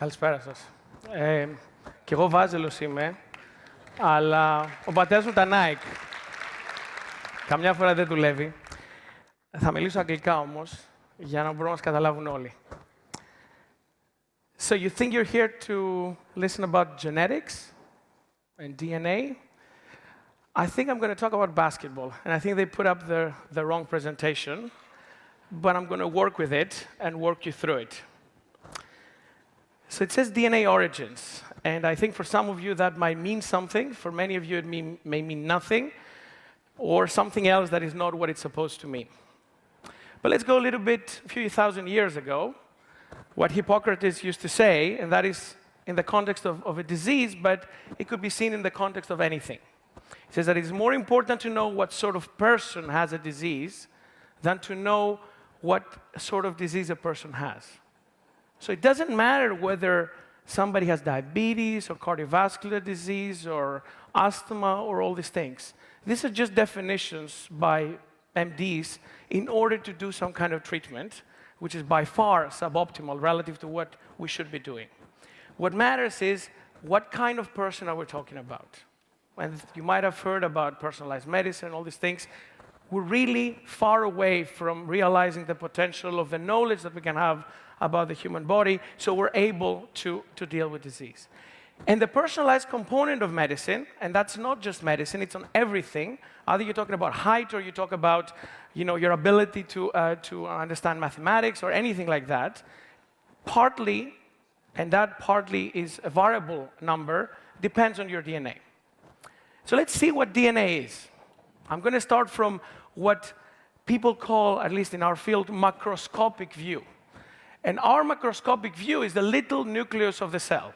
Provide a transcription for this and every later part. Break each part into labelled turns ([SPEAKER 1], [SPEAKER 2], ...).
[SPEAKER 1] Καλησπέρα σας. Κι εγώ Βάζελος είμαι, αλλά ο πατέρας μου τα Nike. Καμιά φορά δεν δουλεύει. Θα μιλήσω αγγλικά όμως, για να μπορούν να μας καταλάβουν όλοι. So you think you're here to listen about genetics and DNA? I think I'm going to talk about basketball, and I think they put up the wrong presentation, but I'm going to work with it and work you through it. So it says DNA origins, and I think for some of you that might mean something. For many of you it may mean nothing, or something else that is not what it's supposed to mean. But let's go a little bit, a few thousand years ago, what Hippocrates used to say, and that is in the context of a disease, but it could be seen in the context of anything. He says that it's more important to know what sort of person has a disease than to know what sort of disease a person has. So it doesn't matter whether somebody has diabetes or cardiovascular disease or asthma or all these things. These are just definitions by MDs in order to do some kind of treatment, which is by far suboptimal relative to what we should be doing. What matters is what kind of person are we talking about. And you might have heard about personalized medicine, all these things. We're really far away from realizing the potential of the knowledge that we can have about the human body, so we're able to deal with disease. And the personalized component of medicine, and that's not just medicine, it's on everything. Either you're talking about height or you talk about, your ability to understand mathematics or anything like that. Partly, and that partly is a variable number, depends on your DNA. So let's see what DNA is. I'm going to start from what people call, at least in our field, macroscopic view. And our macroscopic view is the little nucleus of the cell,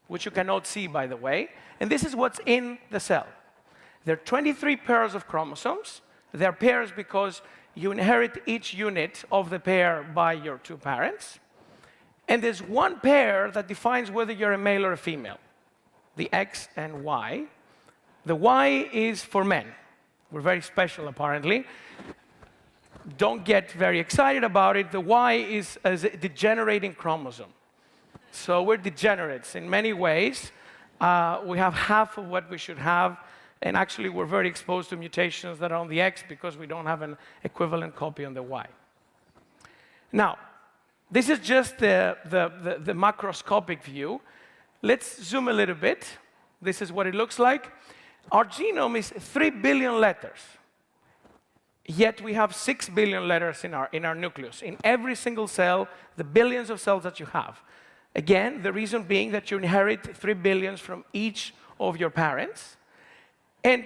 [SPEAKER 1] which you cannot see, by the way. And this is what's in the cell. There are 23 pairs of chromosomes. They're pairs because you inherit each unit of the pair by your two parents. And there's one pair that defines whether you're a male or a female, the X and Y. The Y is for men. We're very special, apparently. Don't get very excited about it. The Y is a degenerating chromosome. So we're degenerates in many ways. We have half of what we should have, and actually we're very exposed to mutations that are on the X because we don't have an equivalent copy on the Y. Now, this is just the macroscopic view. Let's zoom a little bit. This is what it looks like. Our genome is 3 billion letters. Yet we have 6 billion letters in our nucleus. In every single cell, the billions of cells that you have. Again, the reason being that you inherit 3 billions from each of your parents. And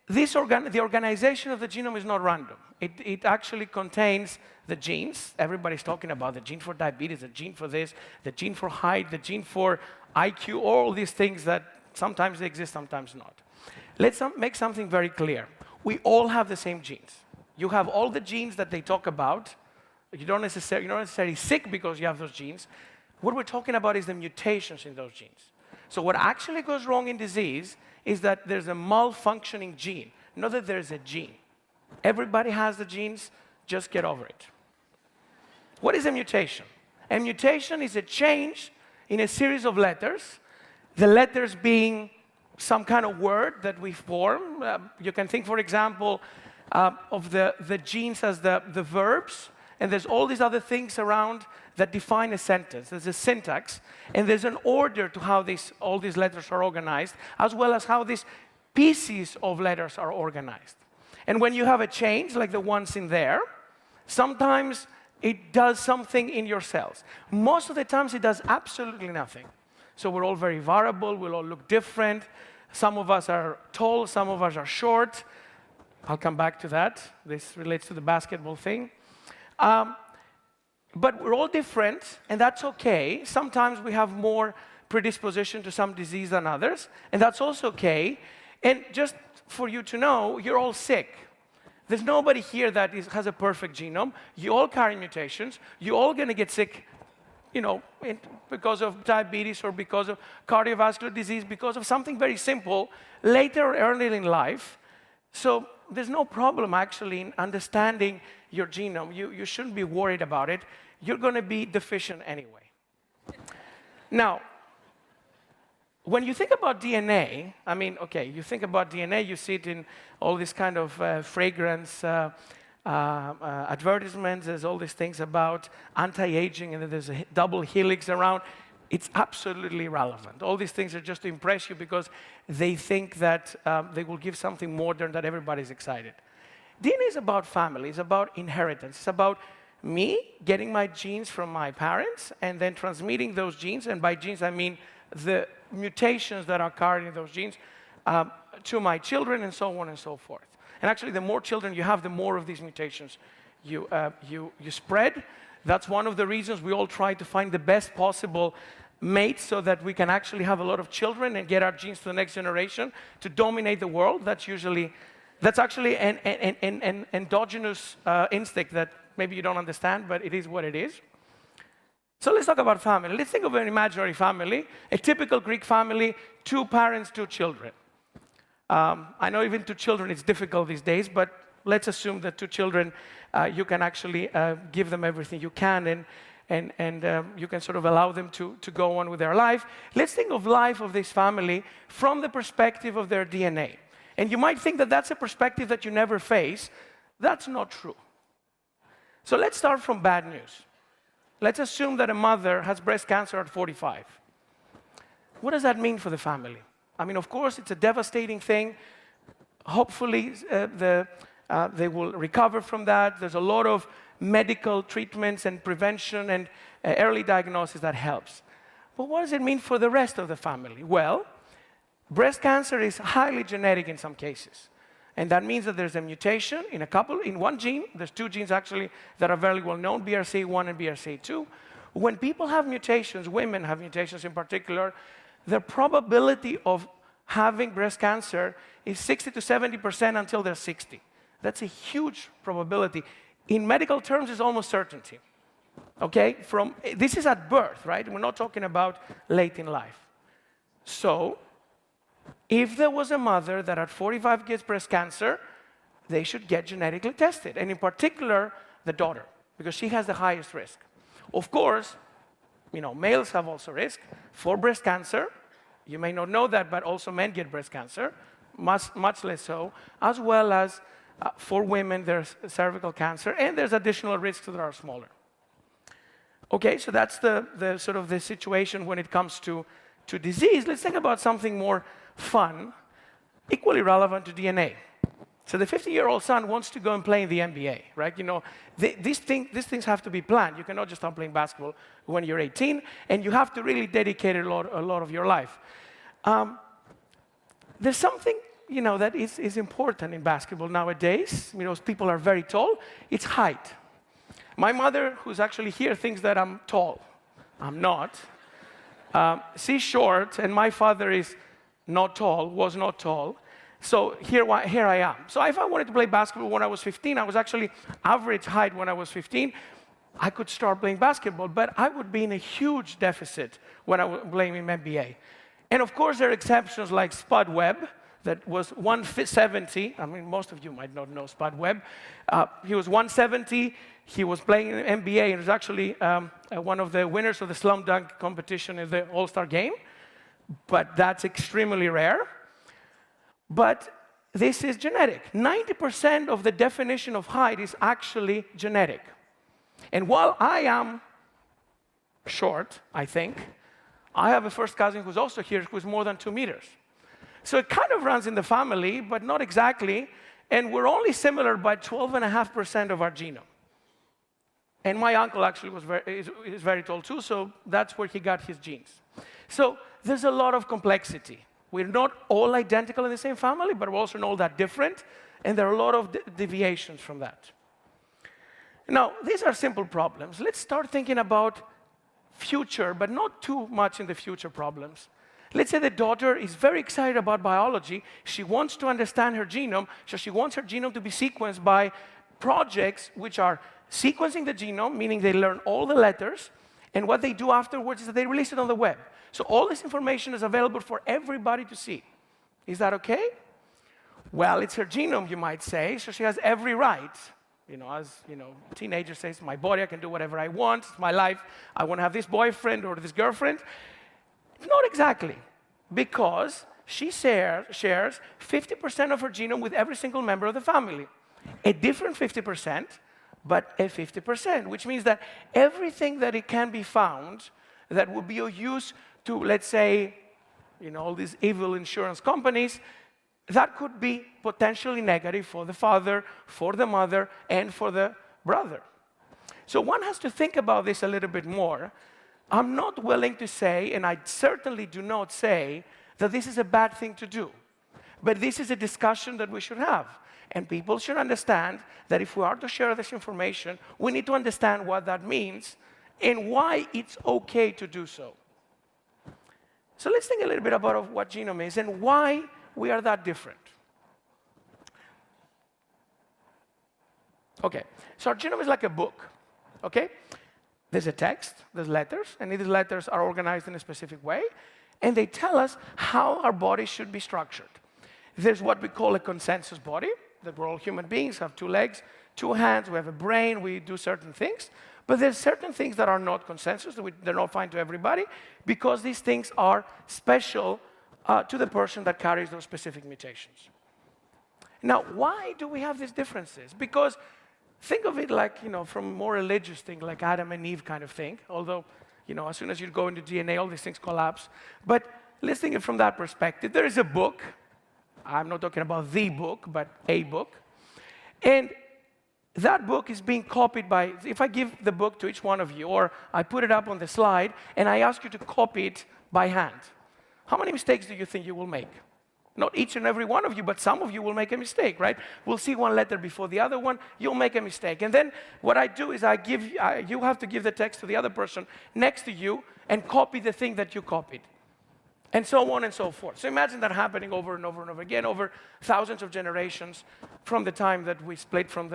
[SPEAKER 1] the organization of the genome is not random. It actually contains the genes. Everybody's talking about the gene for diabetes, the gene for this, the gene for height, the gene for IQ, all these things that sometimes they exist, sometimes not. Let's make something very clear. We all have the same genes. You have all the genes that they talk about. You're not necessarily sick because you have those genes. What we're talking about is the mutations in those genes. So what actually goes wrong in disease is that there's a malfunctioning gene, not that there's a gene. Everybody has the genes, just get over it. What is a mutation? A mutation is a change in a series of letters, the letters being some kind of word that we form. You can think, for example, of the genes as the verbs, and there's all these other things around that define a sentence. There's a syntax, and there's an order to how all these letters are organized, as well as how these pieces of letters are organized. And when you have a change, like the ones in there, sometimes it does something in your cells. Most of the times, it does absolutely nothing. So we're all very variable, we'll all look different. Some of us are tall, some of us are short. I'll come back to that. This relates to the basketball thing. But we're all different, and that's okay. Sometimes we have more predisposition to some disease than others, and that's also okay. And just for you to know, you're all sick. There's nobody here that has a perfect genome. You all carry mutations. You're all going to get sick, because of diabetes or because of cardiovascular disease, because of something very simple later or earlier in life. So there's no problem, actually, in understanding your genome. You shouldn't be worried about it. You're going to be deficient anyway. Now, when you think about DNA, I mean, okay, you think about DNA, you see it in all these kind of fragrance advertisements. There's all these things about anti-aging, and then there's a double helix around. It's absolutely irrelevant. All these things are just to impress you because they think that they will give something modern that everybody's excited. DNA is about family. It's about inheritance. It's about me getting my genes from my parents and then transmitting those genes, and by genes I mean the mutations that are carried in those genes to my children, and so on and so forth. And actually, the more children you have, the more of these mutations you spread. That's one of the reasons we all try to find the best possible mate so that we can actually have a lot of children and get our genes to the next generation to dominate the world. That's actually an endogenous instinct that maybe you don't understand, but it is what it is. So let's talk about family. Let's think of an imaginary family, a typical Greek family, 2 parents, 2 children. I know even 2 children is difficult these days, but let's assume that 2 children, you can actually give them everything you can, and you can sort of allow them to go on with their life. Let's think of life of this family from the perspective of their DNA. And you might think that that's a perspective that you never face. That's not true. So let's start from bad news. Let's assume that a mother has breast cancer at 45. What does that mean for the family? I mean, of course, it's a devastating thing. Hopefully, they will recover from that. There's a lot of medical treatments and prevention and early diagnosis that helps. But what does it mean for the rest of the family? Well, breast cancer is highly genetic in some cases. And that means that there's a mutation in one gene. There's 2 genes actually that are very well known, BRCA1 and BRCA2. When people have mutations, women have mutations in particular, the probability of having breast cancer is 60 to 70% until they're 60. That's a huge probability. In medical terms, it's almost certainty. Okay? This is at birth, right? We're not talking about late in life. So, if there was a mother that at 45 gets breast cancer, they should get genetically tested, and in particular, the daughter, because she has the highest risk. Of course, males have also risk for breast cancer. You may not know that, but also men get breast cancer, much less so, as well as for women, there's cervical cancer, and there's additional risks that are smaller. Okay, so that's the sort of the situation when it comes to disease. Let's think about something more fun, equally relevant to DNA. So the 50-year-old son wants to go and play in the NBA, right? These things have to be planned. You cannot just start playing basketball when you're 18, and you have to really dedicate a lot of your life. There's something, that is important in basketball nowadays. People are very tall. It's height. My mother, who's actually here, thinks that I'm tall. I'm not. She's short, and my father is not tall, was not tall. So here I am. So if I wanted to play basketball when I was 15, I was actually average height when I was 15, I could start playing basketball, but I would be in a huge deficit when I was playing in NBA. And of course, there are exceptions like Spud Webb, that was 170. I mean, most of you might not know Spud Webb. He was 170. He was playing in the NBA, and was actually one of the winners of the slam dunk competition in the All-Star game. But that's extremely rare. But this is genetic. 90% of the definition of height is actually genetic. And while I am short, I think, I have a first cousin who's also here who's more than 2 meters. So it kind of runs in the family, but not exactly. And we're only similar by 12.5% of our genome. And my uncle actually is very tall too, so that's where he got his genes. So there's a lot of complexity. We're not all identical in the same family, but we're also not all that different, and there are a lot of deviations from that. Now, these are simple problems. Let's start thinking about future, but not too much in the future problems. Let's say the daughter is very excited about biology. She wants to understand her genome, so she wants her genome to be sequenced by projects which are sequencing the genome, meaning they learn all the letters, and what they do afterwards is that they release it on the web. So all this information is available for everybody to see. Is that okay? Well, it's her genome, you might say, so she has every right. As a teenager says, my body, I can do whatever I want, it's my life, I want to have this boyfriend or this girlfriend. Not exactly, because she shares 50% of her genome with every single member of the family. A different 50%, but a 50%, which means that everything that it can be found that would be of use to, let's say, all these evil insurance companies, that could be potentially negative for the father, for the mother, and for the brother. So one has to think about this a little bit more. I'm not willing to say, and I certainly do not say, that this is a bad thing to do. But this is a discussion that we should have. And people should understand that if we are to share this information, we need to understand what that means and why it's okay to do so. So let's think a little bit about what genome is and why we are that different. Okay, so our genome is like a book, okay? There's a text, there's letters, and these letters are organized in a specific way, and they tell us how our body should be structured. There's what we call a consensus body, that we're all human beings, have 2 legs, 2 hands, we have a brain, we do certain things, but there's certain things that are not consensus, they're not fine to everybody, because these things are special to the person that carries those specific mutations. Now, why do we have these differences? Because think of it like, from a more religious thing, like Adam and Eve kind of thing, although, as soon as you go into DNA, all these things collapse. But let's think it from that perspective. There is a book. I'm not talking about the book, but a book. And that book is being copied by, if I give the book to each one of you, or I put it up on the slide, and I ask you to copy it by hand, how many mistakes do you think you will make? Not each and every one of you, but some of you will make a mistake, right? We'll see one letter before the other one, you'll make a mistake. And then what I do is you have to give the text to the other person next to you and copy the thing that you copied. And so on and so forth. So imagine that happening over and over and over again, over thousands of generations from the time that we split from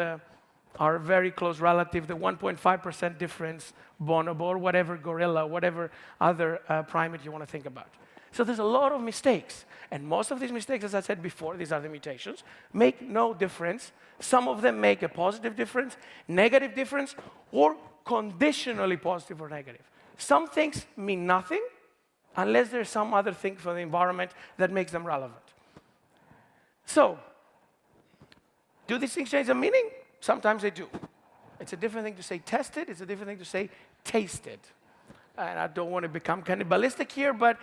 [SPEAKER 1] our very close relative, the 1.5% difference, bonobo, or whatever gorilla, whatever other primate you want to think about. So there's a lot of mistakes. And most of these mistakes, as I said before, these are the mutations, make no difference. Some of them make a positive difference, negative difference, or conditionally positive or negative. Some things mean nothing unless there's some other thing for the environment that makes them relevant. So, do these things change the meaning? Sometimes they do. It's a different thing to say tested, it's a different thing to say tasted. And I don't want to become cannibalistic here, but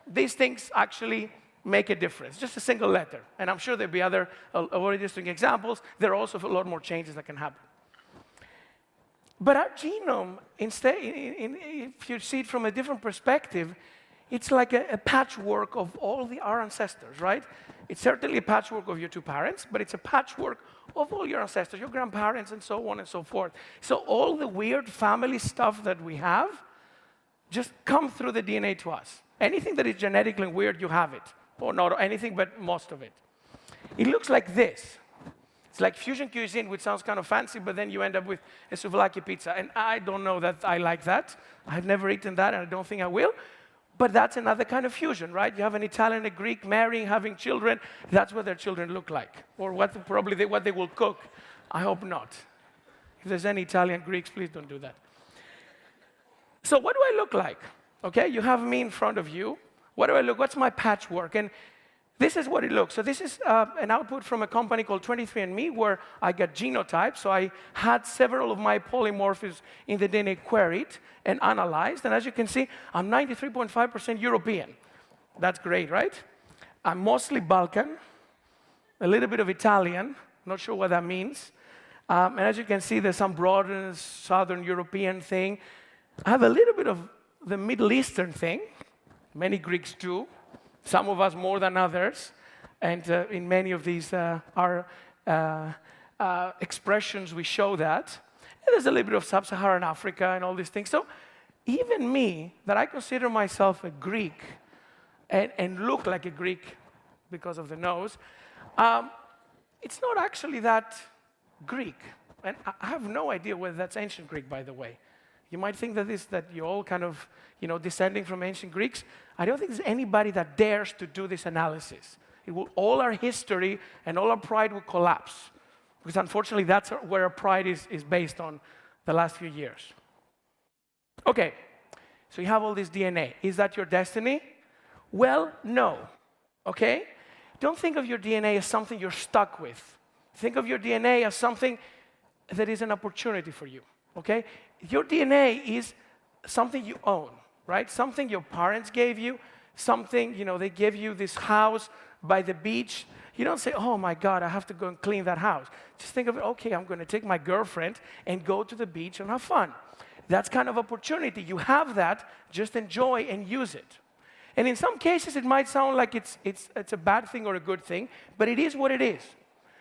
[SPEAKER 1] these things actually make a difference, just a single letter. And I'm sure there'll be other already interesting examples. There are also a lot more changes that can happen. But our genome, instead, if you see it from a different perspective, it's like a patchwork of all our ancestors, right? It's certainly a patchwork of your 2 parents, but it's a patchwork of all your ancestors, your grandparents, and so on and so forth. So all the weird family stuff that we have just come through the DNA to us. Anything that is genetically weird, you have it. Or not anything, but most of it. It looks like this. It's like fusion cuisine, which sounds kind of fancy, but then you end up with a souvlaki pizza. And I don't know that I like that. I've never eaten that, and I don't think I will. But that's another kind of fusion, right? You have an Italian and a Greek marrying, having children. That's what their children look like. Or what they will cook. I hope not. If there's any Italian Greeks, please don't do that. So what do I look like? Okay, you have me in front of you. What do I look? What's my patchwork? And this is what it looks. So this is an output from a company called 23andMe where I got genotypes. So I had several of my polymorphisms in the DNA queried and analyzed. And as you can see, I'm 93.5% European. That's great, right? I'm mostly Balkan, a little bit of Italian. Not sure what that means. And as you can see, there's some broader Southern European thing. I have a little bit of the Middle Eastern thing. Many Greeks do. Some of us more than others. And in many of these expressions, we show that. And there's a little bit of sub-Saharan Africa and all these things. So even me, that I consider myself a Greek and look like a Greek because of the nose, it's not actually that Greek. And I have no idea whether that's ancient Greek, by the way. You might think that you're all kind of, descending from ancient Greeks. I don't think there's anybody that dares to do this analysis. All our history and all our pride will collapse. Because unfortunately, that's where our pride is based on the last few years. Okay, So you have all this DNA. Is that your destiny? Well, no. Okay? Don't think of your DNA as something you're stuck with. Think of your DNA as something that is an opportunity for you. Okay? Your DNA is something you own, right? Something your parents gave you, something, they gave you this house by the beach. You don't say, oh my God, I have to go and clean that house. Just think of it, okay, I'm going to take my girlfriend and go to the beach and have fun. That's kind of opportunity. You have that, just enjoy and use it. And in some cases, it might sound like it's a bad thing or a good thing, but it is what it is.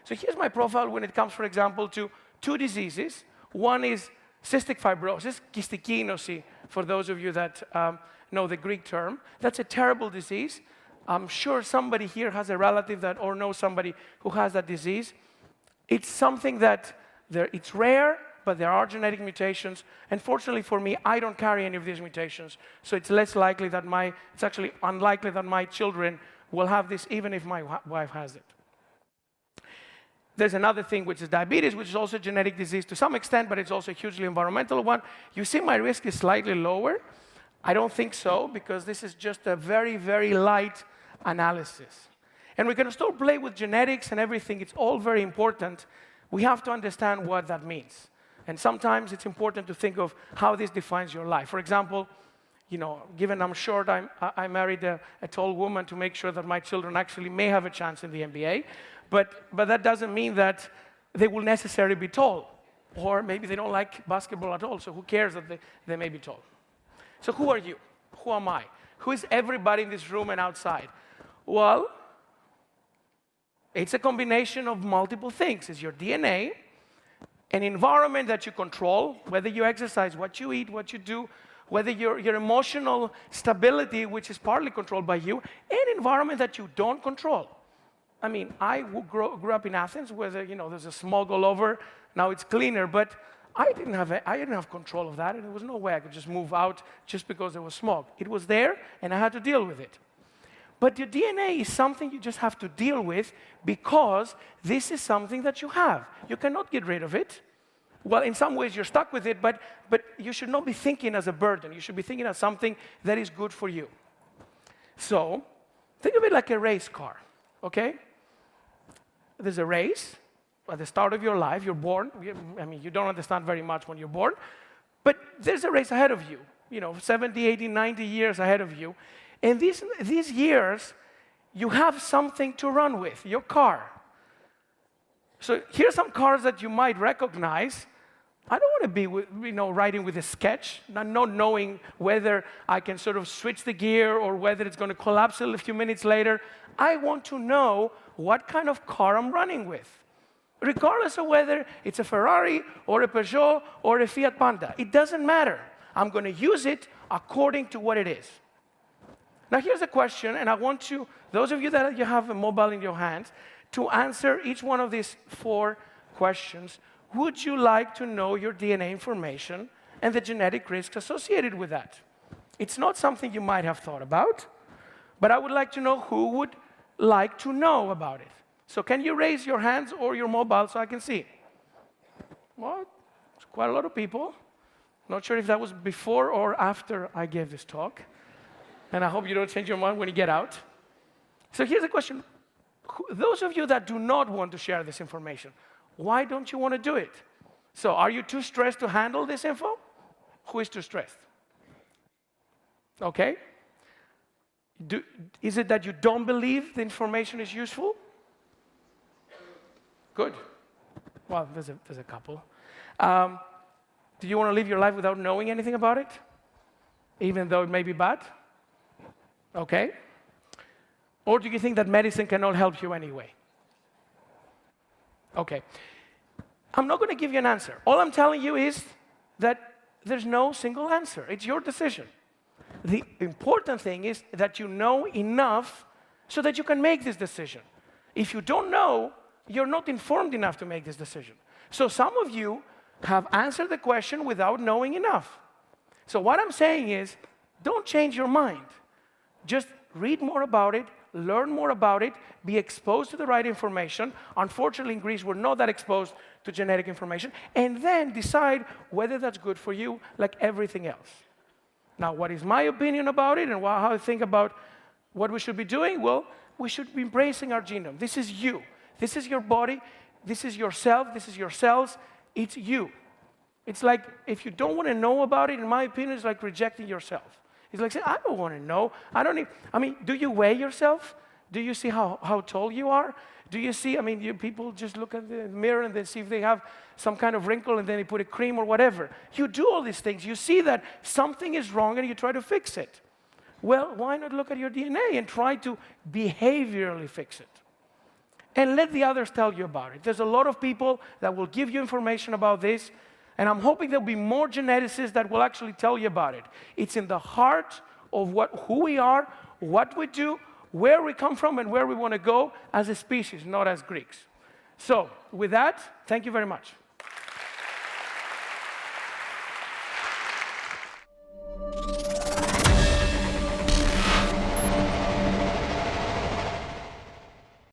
[SPEAKER 1] So here's my profile when it comes, for example, to two diseases. One is cystic fibrosis, kystική νόση, for those of you that know the Greek term. That's a terrible disease. I'm sure somebody here has a relative that or knows somebody who has that disease. It's something that it's rare, but there are genetic mutations. And fortunately for me, I don't carry any of these mutations. So it's less likely that it's actually unlikely that my children will have this, even if my wife has it. There's another thing, which is diabetes, which is also a genetic disease to some extent, but it's also a hugely environmental one. You see my risk is slightly lower. I don't think so, because this is just a very, very light analysis. And we can still play with genetics and everything. It's all very important. We have to understand what that means. And sometimes it's important to think of how this defines your life. For example, given I'm short, I married a tall woman to make sure that my children actually may have a chance in the NBA. But that doesn't mean that they will necessarily be tall. Or maybe they don't like basketball at all, so who cares that they may be tall? So who are you? Who am I? Who is everybody in this room and outside? Well, it's a combination of multiple things. It's your DNA, an environment that you control, whether you exercise, what you eat, what you do, whether your emotional stability, which is partly controlled by you, an environment that you don't control. I mean, I grew up in Athens, where there's a smog all over. Now it's cleaner, but I didn't have control of that, and there was no way I could just move out just because there was smog. It was there, and I had to deal with it. But your DNA is something you just have to deal with, because this is something that you have. You cannot get rid of it. Well, in some ways you're stuck with it, but you should not be thinking as a burden. You should be thinking as something that is good for you. So think of it like a race car, okay? There's a race at the start of your life. You're born. You don't understand very much when you're born, but there's a race ahead of you, 70, 80, 90 years ahead of you. And these years, you have something to run with, your car. So here's some cars that you might recognize. I don't want to be riding with a sketch, not knowing whether I can sort of switch the gear or whether it's going to collapse a few minutes later. I want to know what kind of car I'm running with, regardless of whether it's a Ferrari or a Peugeot or a Fiat Panda. It doesn't matter. I'm going to use it according to what it is. Now here's a question, and I want you, those of you that you have a mobile in your hands, to answer each one of these 4 questions. Would you like to know your DNA information and the genetic risks associated with that? It's not something you might have thought about, but I would like to know who would like to know about it. So can you raise your hands or your mobile so I can see? Well, it's quite a lot of people. Not sure if that was before or after I gave this talk. And I hope you don't change your mind when you get out. So here's a question. Those of you that do not want to share this information, why don't you want to do it? So are you too stressed to handle this info? Who is too stressed? Okay. Is it that you don't believe the information is useful? Good. Well, there's a couple. Do you want to live your life without knowing anything about it? Even though it may be bad? Okay. Or do you think that medicine cannot help you anyway? Okay. I'm not going to give you an answer. All I'm telling you is that there's no single answer. It's your decision. The important thing is that you know enough so that you can make this decision. If you don't know, you're not informed enough to make this decision. So some of you have answered the question without knowing enough. So what I'm saying is, don't change your mind. Just read more about it, learn more about it, be exposed to the right information. Unfortunately, in Greece, we're not that exposed to genetic information. And then decide whether that's good for you, like everything else. Now, what is my opinion about it and how I think about what we should be doing? Well, we should be embracing our genome. This is you. This is your body. This is yourself. This is your cells. It's you. It's like, if you don't want to know about it, in my opinion, it's like rejecting yourself. It's like saying, I don't want to know. I mean, do you weigh yourself? Do you see how tall you are? Do you see, people just look at the mirror and then see if they have some kind of wrinkle and then they put a cream or whatever. You do all these things. You see that something is wrong and you try to fix it. Well, why not look at your DNA and try to behaviorally fix it? And let the others tell you about it. There's a lot of people that will give you information about this, and I'm hoping there'll be more geneticists that will actually tell you about it. It's in the heart of who we are, what we do, where we come from, and where we want to go as a species, not as Greeks. So, with that, thank you very much.